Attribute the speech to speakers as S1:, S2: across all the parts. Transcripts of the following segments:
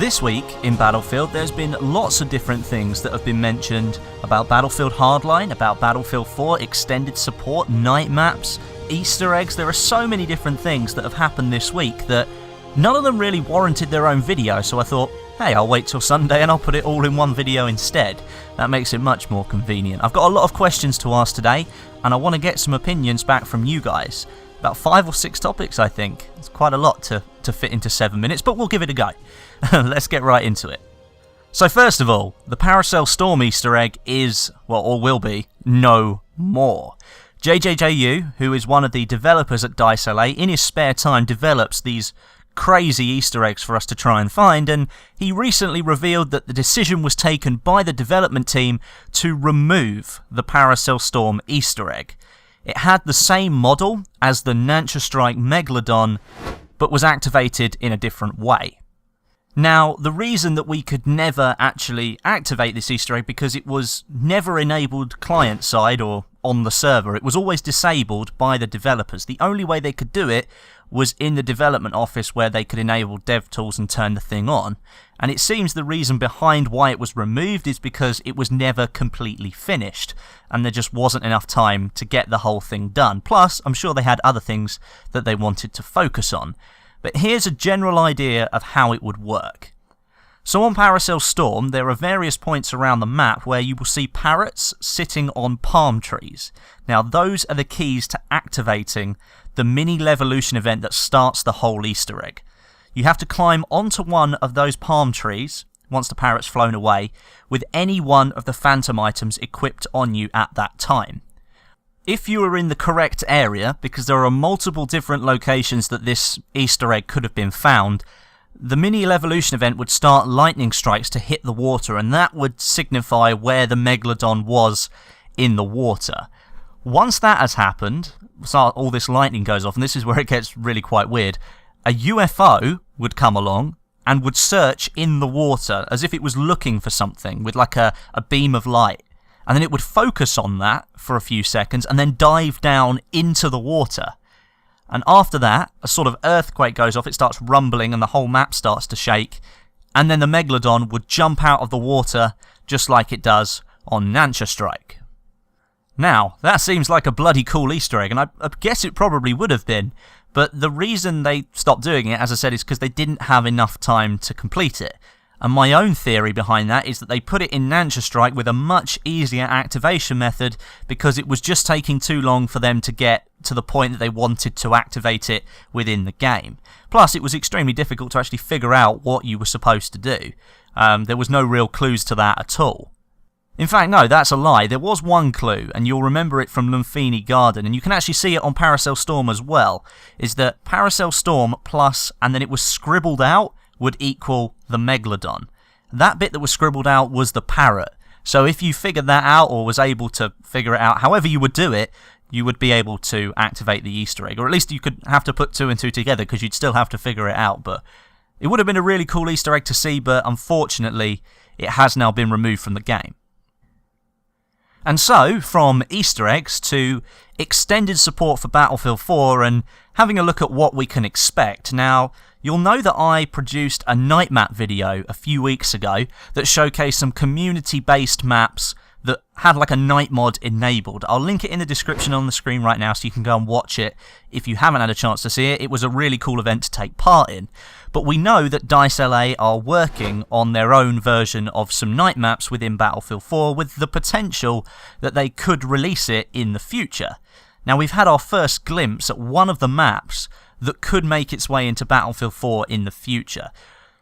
S1: This week in Battlefield, there's been lots of different things that have been mentioned about Battlefield Hardline, about Battlefield 4, extended support, night maps, Easter eggs. There are so many different things that have happened this week that none of them really warranted their own video, so I thought, hey, I'll wait till Sunday and I'll put it all in one video instead. That makes it much more convenient. I've got a lot of questions to ask today, and I want to get some opinions back from you guys. About 5 or 6 topics, I think. It's quite a lot to fit into 7 minutes, but we'll give it a go. Let's get right into it. So first of all, the Paracel Storm Easter egg is, well, or will be, no more. JJJU, who is one of the developers at Dice LA, in his spare time develops these crazy Easter eggs for us to try and find, and he recently revealed that the decision was taken by the development team to remove the Paracel Storm Easter egg. It had the same model as the Nancha Strike Megalodon, but was activated in a different way. Now, the reason that we could never actually activate this Easter egg because it was never enabled client-side or on the server. It was always disabled by the developers. The only way they could do it was in the development office where they could enable dev tools and turn the thing on. And it seems the reason behind why it was removed is because it was never completely finished, and there just wasn't enough time to get the whole thing done. Plus, I'm sure they had other things that they wanted to focus on. But here's a general idea of how it would work. So on Paracel Storm, there are various points around the map where you will see parrots sitting on palm trees. Now, those are the keys to activating the mini LEvolution event that starts the whole Easter egg. You have to climb onto one of those palm trees, once the parrot's flown away, with any one of the phantom items equipped on you at that time. If you are in the correct area, because there are multiple different locations that this Easter egg could have been found, the mini LEvolution event would start lightning strikes to hit the water, and that would signify where the Megalodon was in the water. Once that has happened, so all this lightning goes off, and this is where it gets really quite weird, a UFO would come along and would search in the water as if it was looking for something with like a beam of light. And then it would focus on that for a few seconds and then dive down into the water. And after that, a sort of earthquake goes off, it starts rumbling and the whole map starts to shake. And then the Megalodon would jump out of the water just like it does on Nancha Strike. Now, that seems like a bloody cool Easter egg, and I guess it probably would have been. But the reason they stopped doing it, as I said, is because they didn't have enough time to complete it. And my own theory behind that is that they put it in Nancha Strike with a much easier activation method because it was just taking too long for them to get to the point that they wanted to activate it within the game. Plus, it was extremely difficult to actually figure out what you were supposed to do. There was no real clues to that at all. In fact, no, that's a lie. There was one clue, and you'll remember it from Lumphini Garden, and you can actually see it on Paracel Storm as well, is that Paracel Storm plus, and then it was scribbled out, would equal the Megalodon. That bit that was scribbled out was the parrot. So if you figured that out, or was able to figure it out, however you would do it, you would be able to activate the Easter egg. Or at least you could have to put 2 and 2 together, because you'd still have to figure it out. But it would have been a really cool Easter egg to see, but unfortunately, it has now been removed from the game. And so, from Easter eggs to extended support for Battlefield 4 and having a look at what we can expect. Now, you'll know that I produced a night map video a few weeks ago that showcased some community-based maps that had like a night mod enabled. I'll link it in the description on the screen right now so you can go and watch it if you haven't had a chance to see it. It was a really cool event to take part in. But we know that Dice LA are working on their own version of some night maps within Battlefield 4 with the potential that they could release it in the future. Now, we've had our first glimpse at one of the maps that could make its way into Battlefield 4 in the future.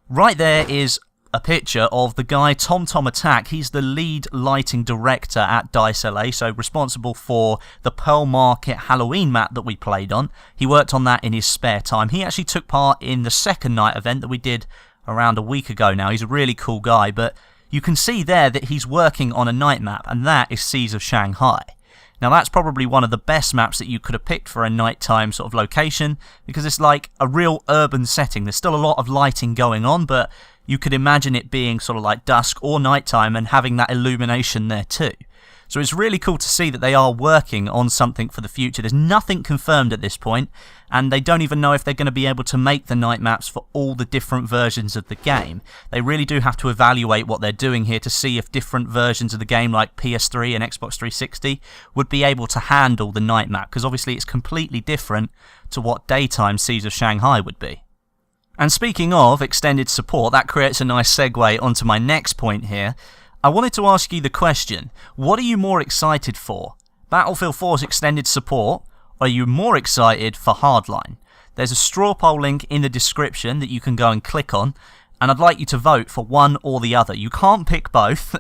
S1: Right there is a picture of the guy TomTom Attack. He's the lead lighting director at Dice LA, so responsible for the Pearl Market Halloween map that we played on. He worked on that in his spare time. He actually took part in the second night event that we did around a week ago now. He's a really cool guy, but you can see there that he's working on a night map, and that is Seas of Shanghai. Now, that's probably one of the best maps that you could have picked for a nighttime sort of location, because it's like a real urban setting. There's still a lot of lighting going on, but you could imagine it being sort of like dusk or nighttime and having that illumination there too. So it's really cool to see that they are working on something for the future. There's nothing confirmed at this point, and they don't even know if they're going to be able to make the night maps for all the different versions of the game. They really do have to evaluate what they're doing here to see if different versions of the game like PS3 and Xbox 360 would be able to handle the night map, because obviously it's completely different to what daytime Seas of Shanghai would be. And speaking of extended support, that creates a nice segue onto my next point here. I wanted to ask you the question, what are you more excited for? Battlefield 4's extended support, or are you more excited for Hardline? There's a straw poll link in the description that you can go and click on, and I'd like you to vote for one or the other. You can't pick both.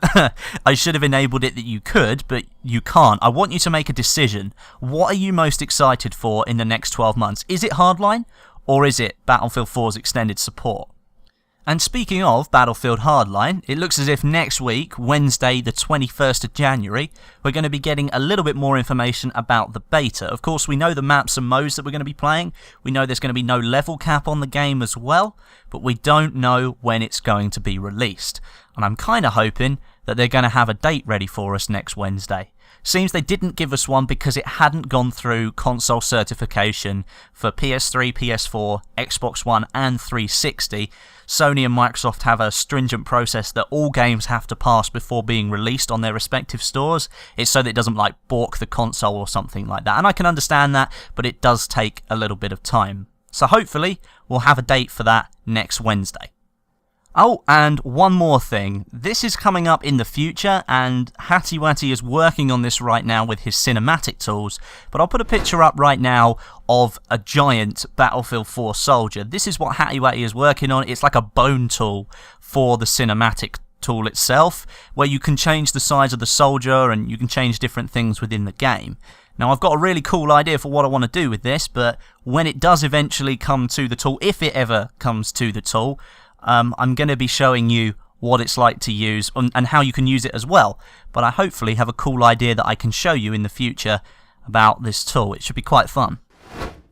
S1: I should have enabled it that you could, but you can't. I want you to make a decision. What are you most excited for in the next 12 months? Is it Hardline? Or is it Battlefield 4's extended support? And speaking of Battlefield Hardline, it looks as if next week, Wednesday the 21st of January, we're going to be getting a little bit more information about the beta. Of course, we know the maps and modes that we're going to be playing. We know there's going to be no level cap on the game as well, but we don't know when it's going to be released. And I'm kind of hoping that they're going to have a date ready for us next Wednesday. Seems they didn't give us one because it hadn't gone through console certification for PS3, PS4, Xbox One and 360. Sony and Microsoft have a stringent process that all games have to pass before being released on their respective stores. It's so that it doesn't like balk the console or something like that. And I can understand that, but it does take a little bit of time. So hopefully we'll have a date for that next Wednesday. Oh, and one more thing. This is coming up in the future, and Hatty Watty is working on this right now with his cinematic tools, but I'll put a picture up right now of a giant Battlefield 4 soldier. This is what Hatty Watty is working on. It's like a bone tool for the cinematic tool itself, where you can change the size of the soldier and you can change different things within the game. Now, I've got a really cool idea for what I want to do with this, but when it does eventually come to the tool, if it ever comes to the tool, I'm going to be showing you what it's like to use and how you can use it as well. But I hopefully have a cool idea that I can show you in the future about this tool. It should be quite fun.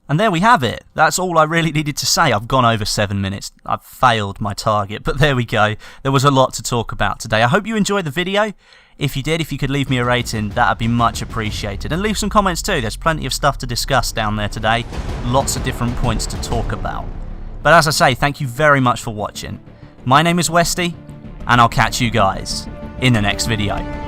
S1: And there we have it. That's all I really needed to say. I've gone over 7 minutes. I've failed my target, but there we go. There was a lot to talk about today. I hope you enjoyed the video. If you did, if you could leave me a rating, that would be much appreciated. And leave some comments too. There's plenty of stuff to discuss down there today. Lots of different points to talk about. But as I say, thank you very much for watching. My name is Westy, and I'll catch you guys in the next video.